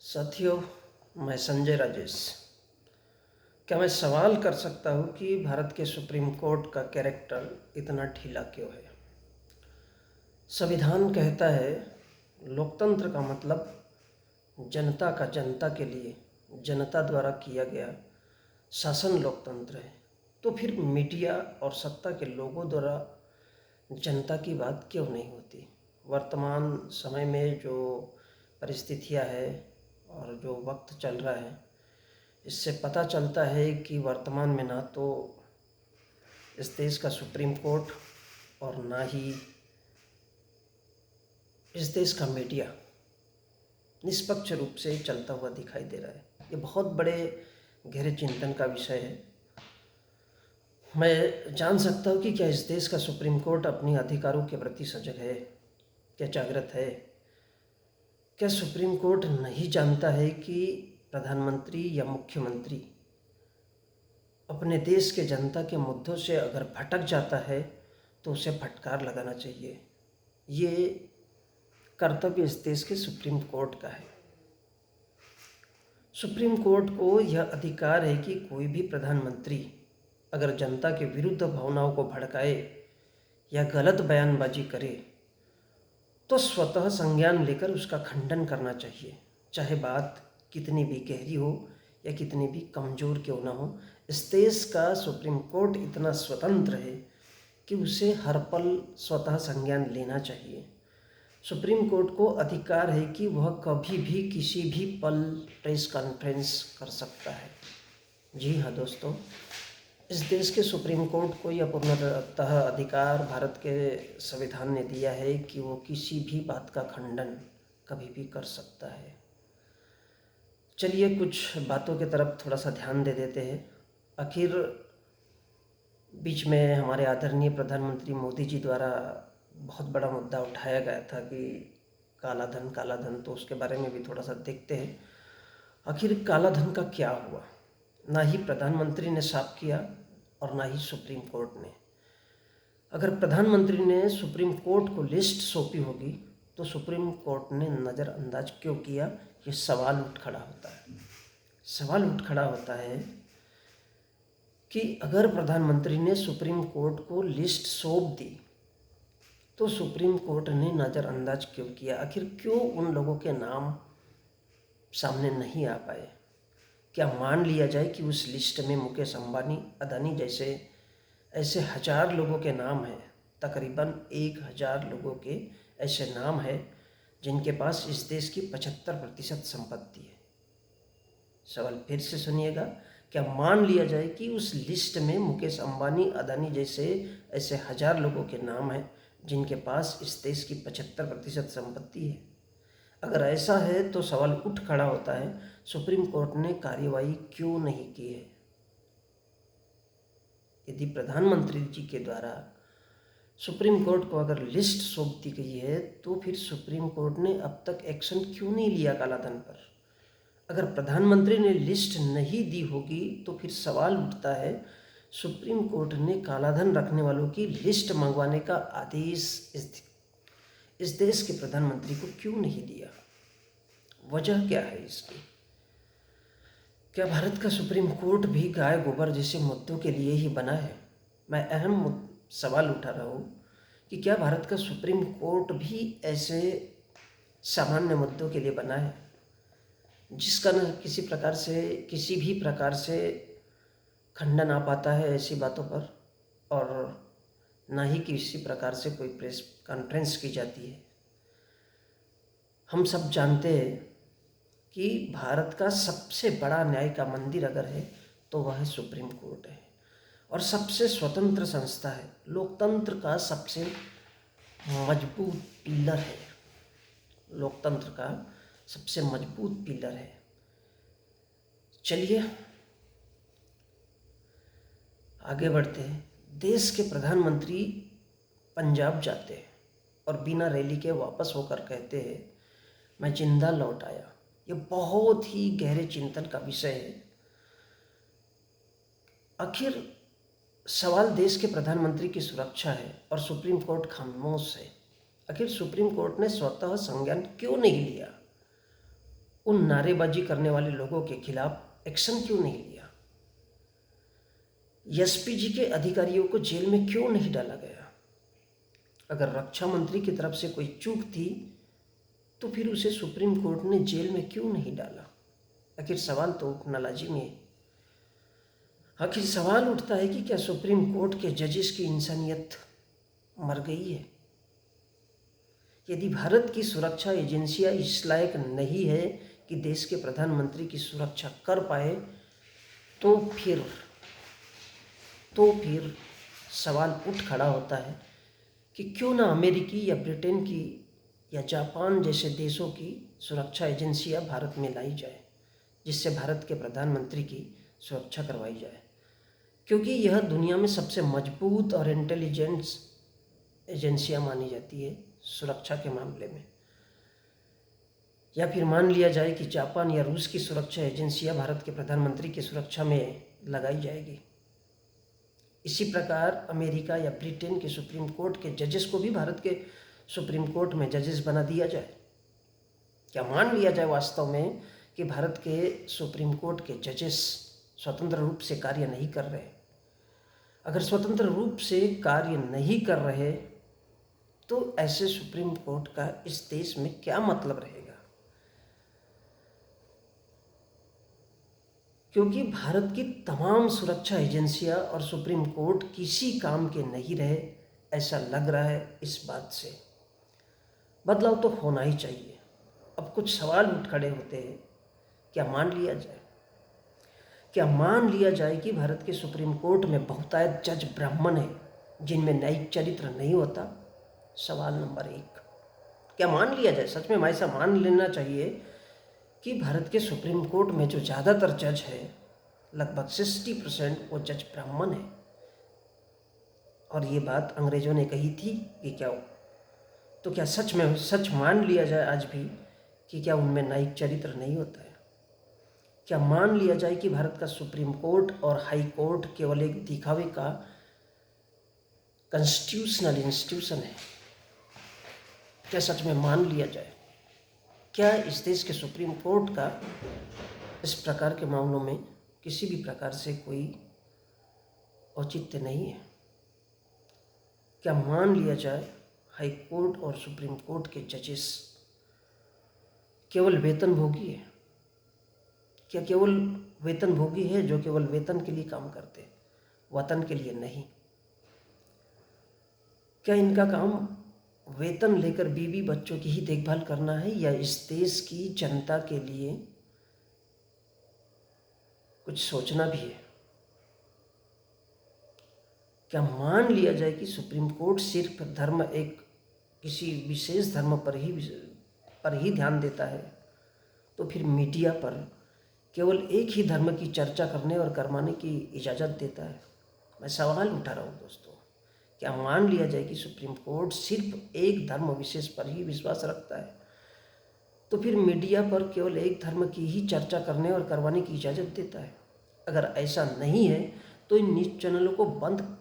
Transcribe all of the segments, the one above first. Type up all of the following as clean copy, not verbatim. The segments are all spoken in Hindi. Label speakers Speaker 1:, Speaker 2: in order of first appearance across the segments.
Speaker 1: साथियों, मैं संजय राजेश। क्या मैं सवाल कर सकता हूँ कि भारत के सुप्रीम कोर्ट का कैरेक्टर इतना ढीला क्यों है? संविधान कहता है लोकतंत्र का मतलब जनता का जनता के लिए जनता द्वारा किया गया शासन लोकतंत्र है। तो फिर मीडिया और सत्ता के लोगों द्वारा जनता की बात क्यों नहीं होती? वर्तमान समय में जो परिस्थितियाँ है और जो वक्त चल रहा है, इससे पता चलता है कि वर्तमान में ना तो इस देश का सुप्रीम कोर्ट और ना ही इस देश का मीडिया निष्पक्ष रूप से चलता हुआ दिखाई दे रहा है। ये बहुत बड़े गहरे चिंतन का विषय है। मैं जान सकता हूँ कि क्या इस देश का सुप्रीम कोर्ट अपने अधिकारों के प्रति सजग है? क्या जागृत है? क्या सुप्रीम कोर्ट नहीं जानता है कि प्रधानमंत्री या मुख्यमंत्री अपने देश के जनता के मुद्दों से अगर भटक जाता है तो उसे फटकार लगाना चाहिए? ये कर्तव्य इस देश के सुप्रीम कोर्ट का है। सुप्रीम कोर्ट को यह अधिकार है कि कोई भी प्रधानमंत्री अगर जनता के विरुद्ध भावनाओं को भड़काए या गलत बयानबाजी करे तो स्वतः संज्ञान लेकर उसका खंडन करना चाहिए, चाहे बात कितनी भी गहरी हो या कितनी भी कमज़ोर क्यों ना हो। इस देश का सुप्रीम कोर्ट इतना स्वतंत्र है कि उसे हर पल स्वतः संज्ञान लेना चाहिए। सुप्रीम कोर्ट को अधिकार है कि वह कभी भी किसी भी पल प्रेस कॉन्फ्रेंस कर सकता है। जी हाँ दोस्तों, इस देश के सुप्रीम कोर्ट को यह पूर्णतः अधिकार भारत के संविधान ने दिया है कि वो किसी भी बात का खंडन कभी भी कर सकता है। चलिए कुछ बातों की तरफ थोड़ा सा ध्यान दे देते हैं। आखिर बीच में हमारे आदरणीय प्रधानमंत्री मोदी जी द्वारा बहुत बड़ा मुद्दा उठाया गया था कि काला धन, तो उसके बारे में भी थोड़ा सा देखते हैं। आखिर काला धन का क्या हुआ? ना ही प्रधानमंत्री ने साफ किया और ना ही सुप्रीम कोर्ट ने। अगर प्रधानमंत्री ने सुप्रीम कोर्ट को लिस्ट सौंपी होगी तो सुप्रीम कोर्ट ने नज़रअंदाज क्यों किया? ये सवाल उठ खड़ा होता है। सवाल उठ खड़ा होता है कि अगर प्रधानमंत्री ने सुप्रीम कोर्ट को लिस्ट सौंप दी तो सुप्रीम कोर्ट ने नज़रअंदाज क्यों किया? आखिर क्यों उन लोगों के नाम सामने नहीं आ पाए? क्या मान लिया जाए कि उस लिस्ट में मुकेश अंबानी, अदानी जैसे ऐसे 1000 लोगों के नाम हैं, तकरीबन 1000 लोगों के ऐसे नाम हैं जिनके पास इस देश की 75% संपत्ति है। सवाल फिर से सुनिएगा, क्या मान लिया जाए कि उस लिस्ट में मुकेश अंबानी, अदानी जैसे ऐसे 1000 लोगों के नाम हैं जिनके पास इस देश की 75% संपत्ति है? अगर ऐसा है तो सवाल उठ खड़ा होता है, सुप्रीम कोर्ट ने कार्यवाही क्यों नहीं की है? यदि प्रधानमंत्री जी के द्वारा सुप्रीम कोर्ट को अगर लिस्ट सौंप दी गई है तो फिर सुप्रीम कोर्ट ने अब तक एक्शन क्यों नहीं लिया कालाधन पर? अगर प्रधानमंत्री ने लिस्ट नहीं दी होगी तो फिर सवाल उठता है, सुप्रीम कोर्ट ने कालाधन रखने वालों की लिस्ट मंगवाने का आदेश इस देश के प्रधानमंत्री को क्यों नहीं दिया? वजह क्या है इसकी? क्या भारत का सुप्रीम कोर्ट भी गाय गोबर जैसे मुद्दों के लिए ही बना है? मैं अहम सवाल उठा रहा हूँ कि क्या भारत का सुप्रीम कोर्ट भी ऐसे सामान्य मुद्दों के लिए बना है जिसका न किसी भी प्रकार से खंडन आ पाता है ऐसी बातों पर, और ना ही किसी प्रकार से कोई प्रेस कॉन्फ्रेंस की जाती है? हम सब जानते हैं कि भारत का सबसे बड़ा न्याय का मंदिर अगर है तो वह है सुप्रीम कोर्ट है, और सबसे स्वतंत्र संस्था है, लोकतंत्र का सबसे मजबूत पिलर है, लोकतंत्र का सबसे मजबूत पिलर है। चलिए आगे बढ़ते हैं। देश के प्रधानमंत्री पंजाब जाते हैं और बिना रैली के वापस होकर कहते हैं, मैं जिंदा लौट आया। ये बहुत ही गहरे चिंतन का विषय है। आखिर सवाल देश के प्रधानमंत्री की सुरक्षा है और सुप्रीम कोर्ट खामोश है। आखिर सुप्रीम कोर्ट ने स्वतः संज्ञान क्यों नहीं लिया? उन नारेबाजी करने वाले लोगों के खिलाफ एक्शन क्यों नहीं लिया? एसपीजी के अधिकारियों को जेल में क्यों नहीं डाला गया? अगर रक्षा मंत्री की तरफ से कोई चूक थी तो फिर उसे सुप्रीम कोर्ट ने जेल में क्यों नहीं डाला? आखिर सवाल तो उठना लाजिमी है। आखिर सवाल उठता है कि क्या सुप्रीम कोर्ट के जजेस की इंसानियत मर गई है? यदि भारत की सुरक्षा एजेंसियां इस लायक नहीं है कि देश के प्रधानमंत्री की सुरक्षा कर पाए, तो फिर सवाल उठ खड़ा होता है कि क्यों ना अमेरिकी या ब्रिटेन की या जापान जैसे देशों की सुरक्षा एजेंसियां भारत में लाई जाए, जिससे भारत के प्रधानमंत्री की सुरक्षा करवाई जाए, क्योंकि यह दुनिया में सबसे मजबूत और इंटेलिजेंस एजेंसियां मानी जाती है सुरक्षा के मामले में। या फिर मान लिया जाए कि जापान या रूस की सुरक्षा एजेंसियां भारत के प्रधानमंत्री की सुरक्षा में लगाई जाएगी। इसी प्रकार अमेरिका या ब्रिटेन के सुप्रीम कोर्ट के जजेस को भी भारत के सुप्रीम कोर्ट में जजेस बना दिया जाए। क्या मान लिया जाए वास्तव में कि भारत के सुप्रीम कोर्ट के जजेस स्वतंत्र रूप से कार्य नहीं कर रहे? अगर स्वतंत्र रूप से कार्य नहीं कर रहे तो ऐसे सुप्रीम कोर्ट का इस देश में क्या मतलब रहेगा? क्योंकि भारत की तमाम सुरक्षा एजेंसियां और सुप्रीम कोर्ट किसी काम के नहीं रहे, ऐसा लग रहा है इस बात से। बदलाव तो होना ही चाहिए। अब कुछ सवाल उठ खड़े होते हैं। क्या मान लिया जाए कि भारत के सुप्रीम कोर्ट में बहुतायत जज ब्राह्मण है जिनमें न्यायिक चरित्र नहीं होता? सवाल नंबर 1, क्या मान लिया जाए? सच में ऐसा मान लेना चाहिए कि भारत के सुप्रीम कोर्ट में जो ज़्यादातर जज है, लगभग 60% वो जज ब्राह्मण है। और ये बात अंग्रेजों ने कही थी कि क्या सच मान लिया जाए आज भी कि क्या उनमें न्यायिक चरित्र नहीं होता है? क्या मान लिया जाए कि भारत का सुप्रीम कोर्ट और हाई कोर्ट केवल एक दिखावे का कॉन्स्टिट्यूशनल इंस्टीट्यूशन है? क्या सच में मान लिया जाए? क्या इस देश के सुप्रीम कोर्ट का इस प्रकार के मामलों में किसी भी प्रकार से कोई औचित्य नहीं है? क्या मान लिया जाए हाई कोर्ट और सुप्रीम कोर्ट के जजेस केवल वेतनभोगी है? क्या केवल वेतनभोगी है जो केवल वेतन के लिए काम करते, वतन के लिए नहीं? क्या इनका काम वेतन लेकर बीवी बच्चों की ही देखभाल करना है या इस देश की जनता के लिए कुछ सोचना भी है? क्या मान लिया जाए कि सुप्रीम कोर्ट सिर्फ किसी विशेष धर्म पर ही ध्यान देता है, तो फिर मीडिया पर केवल एक ही धर्म की चर्चा करने और करवाने की इजाज़त देता है? मैं सवाल उठा रहा हूँ दोस्तों। क्या मान लिया जाए कि सुप्रीम कोर्ट सिर्फ एक धर्म विशेष पर ही विश्वास रखता है, तो फिर मीडिया पर केवल एक धर्म की ही चर्चा करने और करवाने की इजाज़त देता है? अगर ऐसा नहीं है तो इन न्यूज़ चैनलों को बंद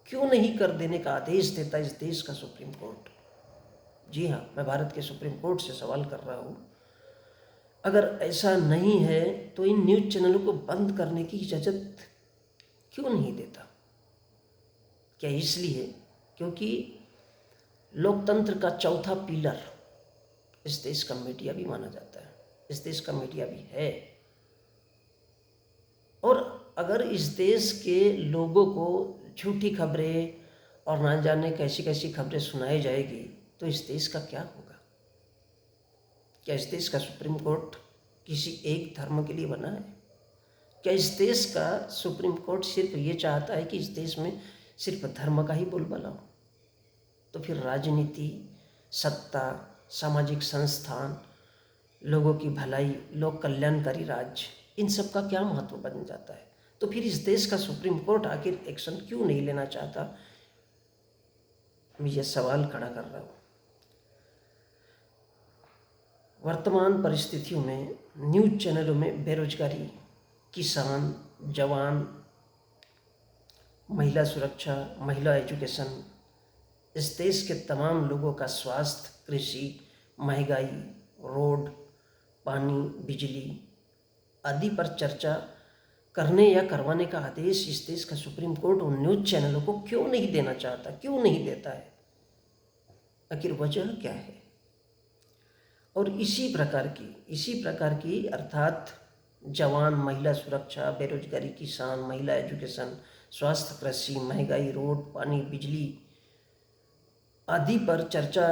Speaker 1: क्यों नहीं कर देने का आदेश देता इस देश का सुप्रीम कोर्ट? जी हाँ, मैं भारत के सुप्रीम कोर्ट से सवाल कर रहा हूँ। अगर ऐसा नहीं है तो इन न्यूज़ चैनलों को बंद करने की इजाज़त क्यों नहीं देता? क्या इसलिए क्योंकि लोकतंत्र का चौथा पिलर इस देश का मीडिया भी माना जाता है, इस देश का मीडिया भी है। और अगर इस देश के लोगों को झूठी खबरें और ना जाने कैसी कैसी खबरें सुनाई जाएगी तो इस देश का क्या होगा? क्या इस देश का सुप्रीम कोर्ट किसी एक धर्म के लिए बना है? क्या इस देश का सुप्रीम कोर्ट सिर्फ ये चाहता है कि इस देश में सिर्फ धर्म का ही बोलबाला हो? तो फिर राजनीति, सत्ता, सामाजिक संस्थान, लोगों की भलाई, लोक कल्याणकारी राज्य, इन सब का क्या महत्व बन जाता है? तो फिर इस देश का सुप्रीम कोर्ट आखिर एक्शन क्यों नहीं लेना चाहता? मैं ये सवाल खड़ा कर रहा हूँ। वर्तमान परिस्थितियों में न्यूज़ चैनलों में बेरोजगारी, किसान, जवान, महिला सुरक्षा, महिला एजुकेशन, इस देश के तमाम लोगों का स्वास्थ्य, कृषि, महंगाई, रोड, पानी, बिजली आदि पर चर्चा करने या करवाने का आदेश इस देश का सुप्रीम कोर्ट उन न्यूज़ चैनलों को क्यों नहीं देना चाहता, क्यों नहीं देता है? आखिर वजह क्या है? और इसी प्रकार की अर्थात जवान, महिला सुरक्षा, बेरोजगारी, किसान, महिला एजुकेशन, स्वास्थ्य, कृषि, महंगाई, रोड, पानी, बिजली आदि पर चर्चा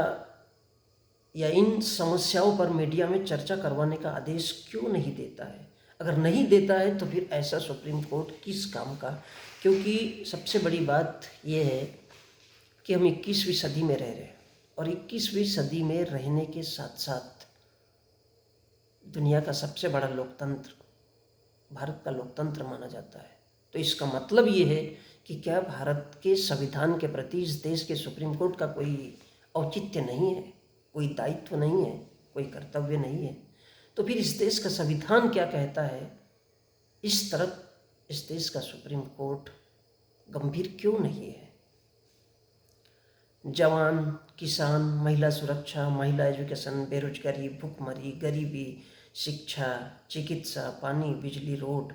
Speaker 1: या इन समस्याओं पर मीडिया में चर्चा करवाने का आदेश क्यों नहीं देता है? अगर नहीं देता है तो फिर ऐसा सुप्रीम कोर्ट किस काम का? क्योंकि सबसे बड़ी बात यह है कि हम 21वीं सदी में रह रहे हैं और 21वीं सदी में रहने के साथ साथ दुनिया का सबसे बड़ा लोकतंत्र भारत का लोकतंत्र माना जाता है। तो इसका मतलब ये है कि क्या भारत के संविधान के प्रति इस देश के सुप्रीम कोर्ट का कोई औचित्य नहीं है, कोई दायित्व नहीं है, कोई कर्तव्य नहीं है? तो फिर इस देश का संविधान क्या कहता है, इस तरफ इस देश का सुप्रीम कोर्ट गंभीर क्यों नहीं है? जवान, किसान, महिला सुरक्षा, महिला एजुकेशन, बेरोजगारी, भुखमरी, गरीबी, शिक्षा, चिकित्सा, पानी, बिजली, रोड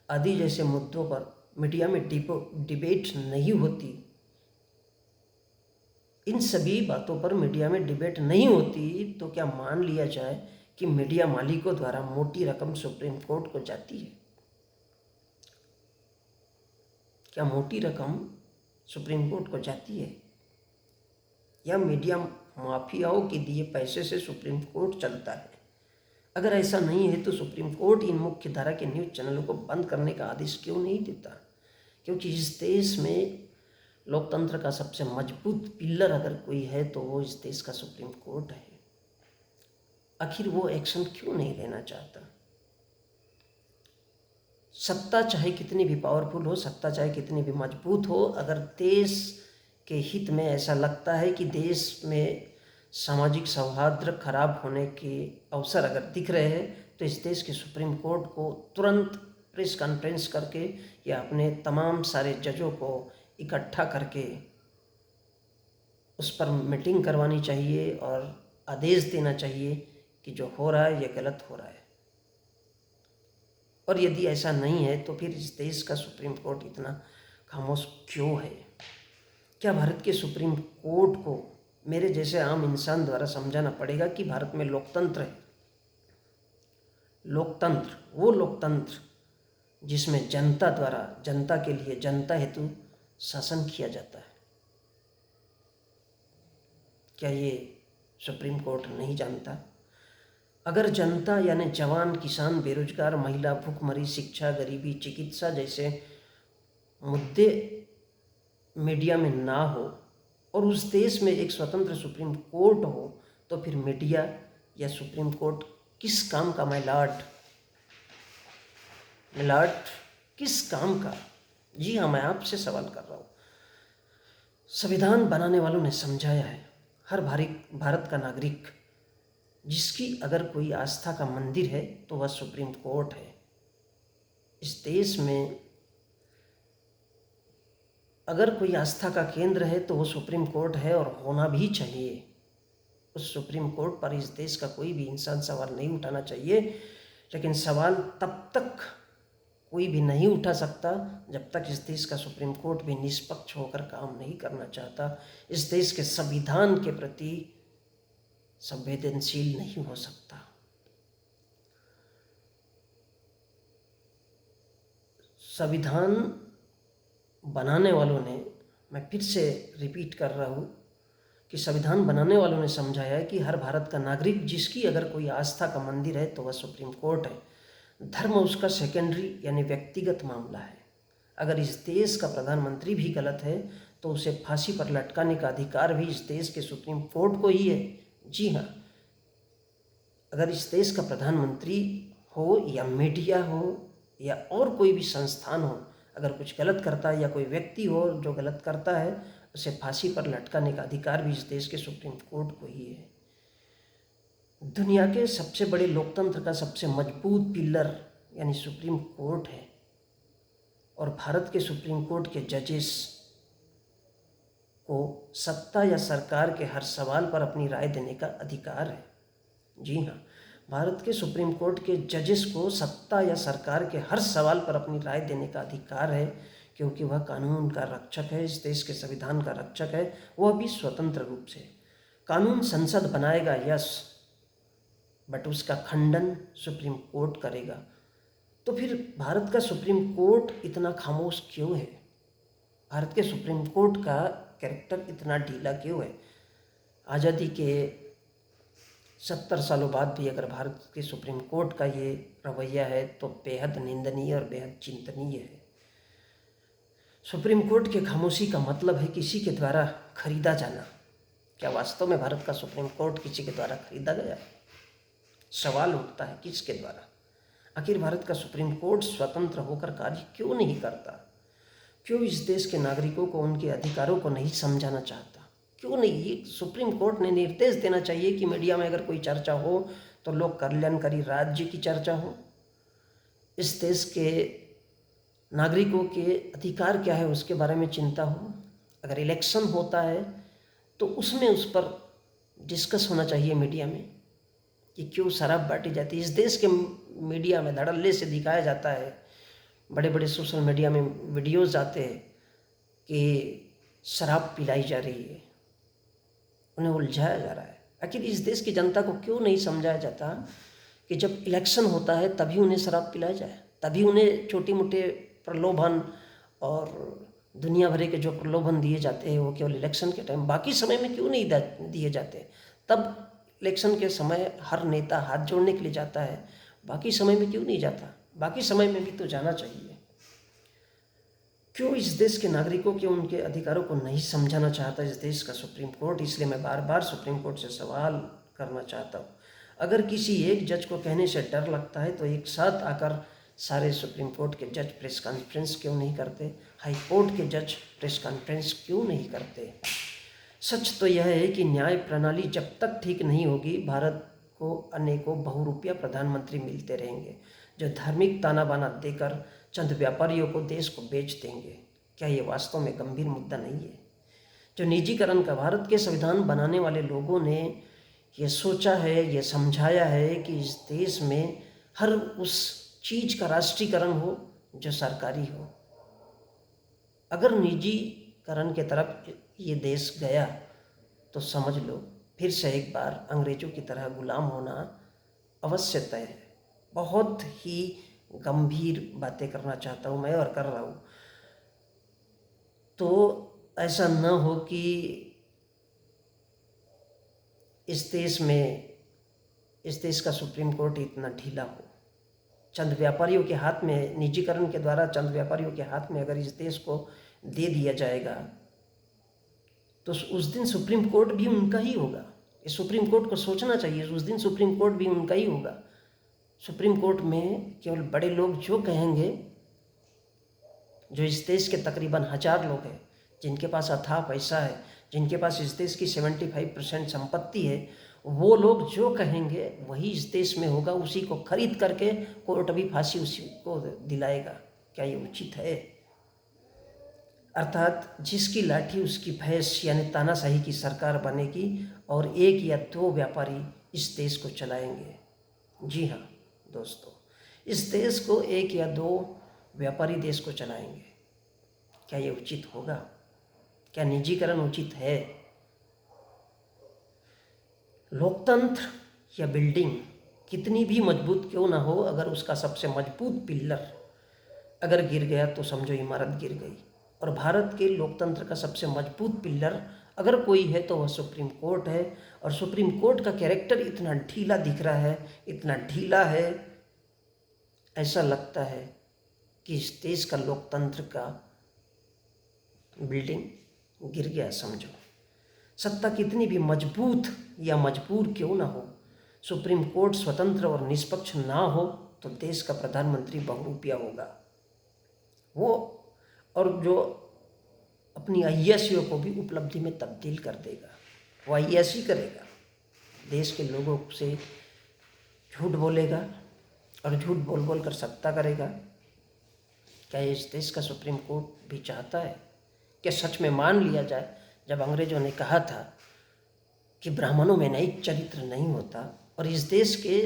Speaker 1: आदि जैसे मुद्दों पर मीडिया में डिबेट नहीं होती। इन सभी बातों पर मीडिया में डिबेट नहीं होती तो क्या मान लिया जाए कि मीडिया मालिकों द्वारा मोटी रकम सुप्रीम कोर्ट को जाती है? क्या मोटी रकम सुप्रीम कोर्ट को जाती है या मीडिया माफियाओं के दिए पैसे से सुप्रीम कोर्ट चलता है? अगर ऐसा नहीं है तो सुप्रीम कोर्ट इन मुख्य धारा के न्यूज़ चैनलों को बंद करने का आदेश क्यों नहीं देता? क्योंकि इस देश में लोकतंत्र का सबसे मजबूत पिल्लर अगर कोई है तो वो इस देश का सुप्रीम कोर्ट है। आखिर वो एक्शन क्यों नहीं लेना चाहता? सत्ता चाहे कितनी भी पावरफुल हो, सत्ता चाहे कितनी भी मजबूत हो, अगर देश के हित में ऐसा लगता है कि देश में सामाजिक सौहार्द खराब होने के अवसर अगर दिख रहे हैं तो इस देश के सुप्रीम कोर्ट को तुरंत प्रेस कॉन्फ्रेंस करके या अपने तमाम सारे जजों को इकट्ठा करके उस पर मीटिंग करवानी चाहिए और आदेश देना चाहिए कि जो हो रहा है ये गलत हो रहा है। और यदि ऐसा नहीं है तो फिर इस देश का सुप्रीम कोर्ट इतना खामोश क्यों है? क्या भारत के सुप्रीम कोर्ट को मेरे जैसे आम इंसान द्वारा समझाना पड़ेगा कि भारत में लोकतंत्र है? लोकतंत्र, वो लोकतंत्र जिसमें जनता द्वारा, जनता के लिए, जनता हेतु शासन किया जाता है। क्या ये सुप्रीम कोर्ट नहीं जानता? अगर जनता यानी जवान, किसान, बेरोजगार, महिला, भूखमरी, शिक्षा, गरीबी, चिकित्सा जैसे मुद्दे मीडिया में ना हो और उस देश में एक स्वतंत्र सुप्रीम कोर्ट हो तो फिर मीडिया या सुप्रीम कोर्ट किस काम का? मिलाट किस काम का? जी हाँ, मैं आपसे सवाल कर रहा हूँ। संविधान बनाने वालों ने समझाया है, हर भारत का नागरिक जिसकी अगर कोई आस्था का मंदिर है तो वह सुप्रीम कोर्ट है। इस देश में अगर कोई आस्था का केंद्र है तो वो सुप्रीम कोर्ट है और होना भी चाहिए। उस सुप्रीम कोर्ट पर इस देश का कोई भी इंसान सवाल नहीं उठाना चाहिए, लेकिन सवाल तब तक कोई भी नहीं उठा सकता जब तक इस देश का सुप्रीम कोर्ट भी निष्पक्ष होकर काम नहीं करना चाहता, इस देश के संविधान के प्रति संवेदनशील नहीं हो सकता। संविधान बनाने वालों ने, मैं फिर से रिपीट कर रहा हूँ कि संविधान बनाने वालों ने समझाया है कि हर भारत का नागरिक जिसकी अगर कोई आस्था का मंदिर है तो वह सुप्रीम कोर्ट है। धर्म उसका सेकेंडरी यानी व्यक्तिगत मामला है। अगर इस देश का प्रधानमंत्री भी गलत है तो उसे फांसी पर लटकाने का अधिकार भी इस देश के सुप्रीम कोर्ट को ही है। जी हाँ, अगर इस देश का प्रधानमंत्री हो या मीडिया हो या और कोई भी संस्थान हो, अगर कुछ गलत करता है या कोई व्यक्ति हो जो गलत करता है, उसे फांसी पर लटकाने का अधिकार भी इस देश के सुप्रीम कोर्ट को ही है। दुनिया के सबसे बड़े लोकतंत्र का सबसे मजबूत पिलर यानी सुप्रीम कोर्ट है और भारत के सुप्रीम कोर्ट के जजेस को सत्ता या सरकार के हर सवाल पर अपनी राय देने का अधिकार है। जी हाँ, भारत के सुप्रीम कोर्ट के जजेस को सत्ता या सरकार के हर सवाल पर अपनी राय देने का अधिकार है, क्योंकि वह कानून का रक्षक है, इस देश के संविधान का रक्षक है, वह भी स्वतंत्र रूप से। कानून संसद बनाएगा, यस, बट उसका खंडन सुप्रीम कोर्ट करेगा। तो फिर भारत का सुप्रीम कोर्ट इतना खामोश क्यों है? भारत के सुप्रीम कोर्ट का कैरेक्टर इतना ढीला क्यों है? आज़ादी के 70 सालों बाद भी अगर भारत के सुप्रीम कोर्ट का ये रवैया है तो बेहद निंदनीय और बेहद चिंतनीय है। सुप्रीम कोर्ट के खामोशी का मतलब है किसी के द्वारा खरीदा जाना। क्या वास्तव में भारत का सुप्रीम कोर्ट किसी के द्वारा खरीदा गया? सवाल उठता है, किसके द्वारा? आखिर भारत का सुप्रीम कोर्ट स्वतंत्र होकर कार्य क्यों नहीं करता? क्यों इस देश के नागरिकों को उनके अधिकारों को नहीं समझाना चाहता? क्यों नहीं? ये सुप्रीम कोर्ट ने निर्देश देना चाहिए कि मीडिया में अगर कोई चर्चा हो तो लोक कल्याणकारी राज्य की चर्चा हो, इस देश के नागरिकों के अधिकार क्या है उसके बारे में चिंता हो। अगर इलेक्शन होता है तो उसमें उस पर डिस्कस होना चाहिए मीडिया में कि क्यों शराब बांटी जाती है। इस देश के मीडिया में धड़ल्ले से दिखाया जाता है, बड़े बड़े सोशल मीडिया में वीडियोज़ आते हैं कि शराब पिलाई जा रही है, उन्हें उलझाया जा रहा है। आखिर इस देश की जनता को क्यों नहीं समझाया जाता कि जब इलेक्शन होता है तभी उन्हें शराब पिलाया जाए, तभी उन्हें छोटे मोटे प्रलोभन और दुनिया भर के जो प्रलोभन दिए जाते हैं वो केवल इलेक्शन के टाइम, बाकी समय में क्यों नहीं दिए जाते? तब इलेक्शन के समय हर नेता हाथ जोड़ने के लिए जाता है, बाकी समय में क्यों नहीं जाता? बाकी समय में भी तो जाना चाहिए। क्यों इस देश के नागरिकों के उनके अधिकारों को नहीं समझाना चाहता इस देश का सुप्रीम कोर्ट? इसलिए मैं बार बार सुप्रीम कोर्ट से सवाल करना चाहता हूँ। अगर किसी एक जज को कहने से डर लगता है तो एक साथ आकर सारे सुप्रीम कोर्ट के जज प्रेस कॉन्फ्रेंस क्यों नहीं करते? हाई कोर्ट के जज प्रेस कॉन्फ्रेंस क्यों नहीं करते? सच तो यह है कि न्याय प्रणाली जब तक ठीक नहीं होगी, भारत को अनेकों बहुरूपिया प्रधानमंत्री मिलते रहेंगे जो धार्मिक ताना बाना देकर चंद व्यापारियों को देश को बेच देंगे। क्या ये वास्तव में गंभीर मुद्दा नहीं है? जो निजीकरण का भारत के संविधान बनाने वाले लोगों ने ये सोचा है, ये समझाया है कि इस देश में हर उस चीज़ का राष्ट्रीयकरण हो जो सरकारी हो। अगर निजीकरण के तरफ ये देश गया तो समझ लो फिर से एक बार अंग्रेज़ों की तरह गुलाम होना अवश्य तय है। बहुत ही गंभीर बातें करना चाहता हूँ मैं और कर रहा हूँ। तो ऐसा न हो कि इस देश का सुप्रीम कोर्ट इतना ढीला हो। चंद व्यापारियों के हाथ में, निजीकरण के द्वारा चंद व्यापारियों के हाथ में अगर इस देश को दे दिया जाएगा तो उस दिन सुप्रीम कोर्ट भी उनका ही होगा। इस सुप्रीम कोर्ट को सोचना चाहिए, उस दिन सुप्रीम कोर्ट भी उनका ही होगा। सुप्रीम कोर्ट में केवल बड़े लोग जो कहेंगे, जो इस देश के तकरीबन 1000 लोग हैं जिनके पास अथाह पैसा है, जिनके पास इस देश की 75% संपत्ति है, वो लोग जो कहेंगे वही इस देश में होगा। उसी को खरीद करके कोर्ट भी फांसी उसी को दिलाएगा। क्या ये उचित है? अर्थात जिसकी लाठी उसकी भैंस, यानी तानाशाही की सरकार बनेगी और 1 या 2 व्यापारी इस देश को चलाएंगे। जी हाँ दोस्तों, इस देश को 1 या 2 व्यापारी देश को चलाएंगे। क्या ये उचित होगा? क्या निजीकरण उचित है? लोकतंत्र या बिल्डिंग कितनी भी मजबूत क्यों ना हो, अगर उसका सबसे मजबूत पिल्लर अगर गिर गया तो समझो इमारत गिर गई। और भारत के लोकतंत्र का सबसे मजबूत पिल्लर अगर कोई है तो वह सुप्रीम कोर्ट है। और सुप्रीम कोर्ट का कैरेक्टर इतना ढीला दिख रहा है, इतना ढीला है, ऐसा लगता है कि इस देश का लोकतंत्र का बिल्डिंग गिर गया समझो। सत्ता कितनी भी मजबूत या मजबूर क्यों ना हो, सुप्रीम कोर्ट स्वतंत्र और निष्पक्ष ना हो तो देश का प्रधानमंत्री बहुरूपिया होगा वो, और जो अपनी अय्याशियों को भी उपलब्धि में तब्दील कर देगा। वो अय्याशी करेगा, देश के लोगों से झूठ बोलेगा और झूठ बोल बोल कर सत्ता करेगा। क्या इस देश का सुप्रीम कोर्ट भी चाहता है? क्या सच में मान लिया जाए, जब अंग्रेजों ने कहा था कि ब्राह्मणों में न्यायिक चरित्र नहीं होता और इस देश के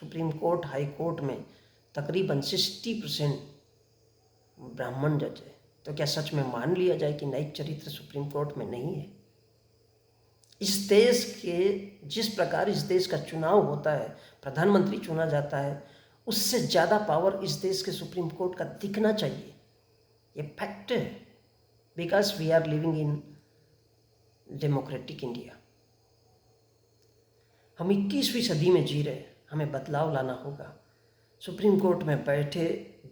Speaker 1: सुप्रीम कोर्ट, हाई कोर्ट में तकरीबन 60% ब्राह्मण जज है। तो क्या सच में मान लिया जाए कि न्यायिक चरित्र सुप्रीम कोर्ट में नहीं है? इस देश के जिस प्रकार इस देश का चुनाव होता है, प्रधानमंत्री चुना जाता है, उससे ज़्यादा पावर इस देश के सुप्रीम कोर्ट का दिखना चाहिए। ये फैक्ट है, because we are living in democratic India. हम 21वीं सदी में जी रहे हैं, हमें बदलाव लाना होगा। सुप्रीम कोर्ट में बैठे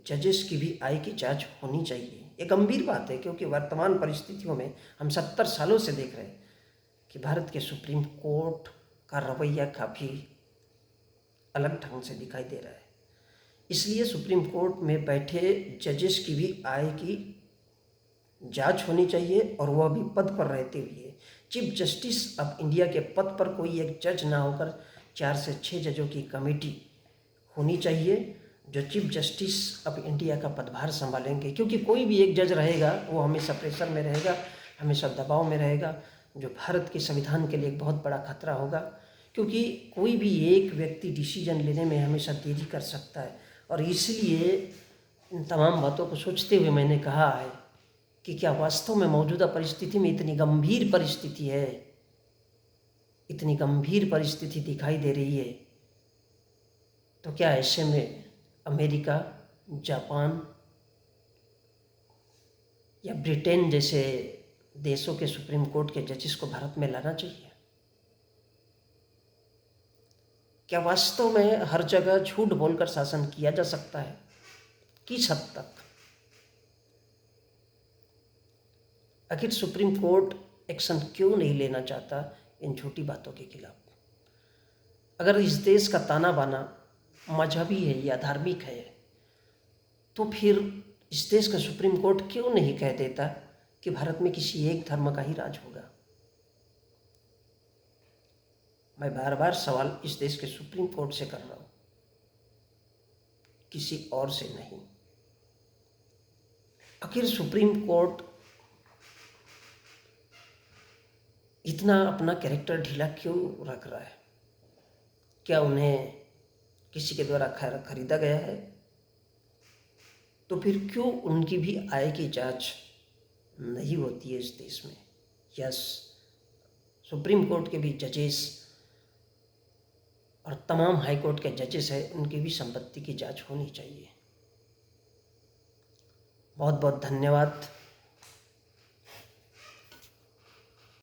Speaker 1: जजेस की भी आय की जांच होनी चाहिए। ये गंभीर बात है, क्योंकि वर्तमान परिस्थितियों में हम 70 सालों से देख रहे हैं कि भारत के सुप्रीम कोर्ट का रवैया काफ़ी अलग ढंग से दिखाई दे रहा है। इसलिए सुप्रीम कोर्ट में बैठे जजेस की भी आय की जांच होनी चाहिए, और वह भी पद पर रहते हुए। चीफ जस्टिस ऑफ इंडिया के पद पर कोई एक जज ना होकर 4 से 6 जजों की कमेटी होनी चाहिए, जो चीफ जस्टिस ऑफ इंडिया का पदभार संभालेंगे। क्योंकि कोई भी एक जज रहेगा वो हमेशा प्रेशर में रहेगा, हमेशा दबाव में रहेगा, जो भारत के संविधान के लिए एक बहुत बड़ा खतरा होगा। क्योंकि कोई भी एक व्यक्ति डिसीजन लेने में हमेशा देरी कर सकता है, और इसलिए इन तमाम बातों को सोचते हुए मैंने कहा है कि क्या वास्तव में मौजूदा परिस्थिति में इतनी गंभीर परिस्थिति है, इतनी गंभीर परिस्थिति दिखाई दे रही है, तो क्या ऐसे में अमेरिका, जापान या ब्रिटेन जैसे देशों के सुप्रीम कोर्ट के जजेस को भारत में लाना चाहिए? क्या वास्तव में हर जगह झूठ बोलकर शासन किया जा सकता है? किस हद तक? आखिर सुप्रीम कोर्ट एक्शन क्यों नहीं लेना चाहता इन झूठी बातों के खिलाफ? अगर इस देश का ताना बाना मजहबी है या धार्मिक है, तो फिर इस देश का सुप्रीम कोर्ट क्यों नहीं कह देता कि भारत में किसी एक धर्म का ही राज होगा? मैं बार बार सवाल इस देश के सुप्रीम कोर्ट से कर रहा हूं, किसी और से नहीं। आखिर सुप्रीम कोर्ट इतना अपना कैरेक्टर ढीला क्यों रख रहा है? क्या उन्हें किसी के द्वारा खरीदा गया है? तो फिर क्यों उनकी भी आय की जांच नहीं होती है इस देश में? यस, सुप्रीम कोर्ट के भी जजेस और तमाम हाई कोर्ट के जजेस हैं, उनकी भी संपत्ति की जांच होनी चाहिए। बहुत बहुत धन्यवाद।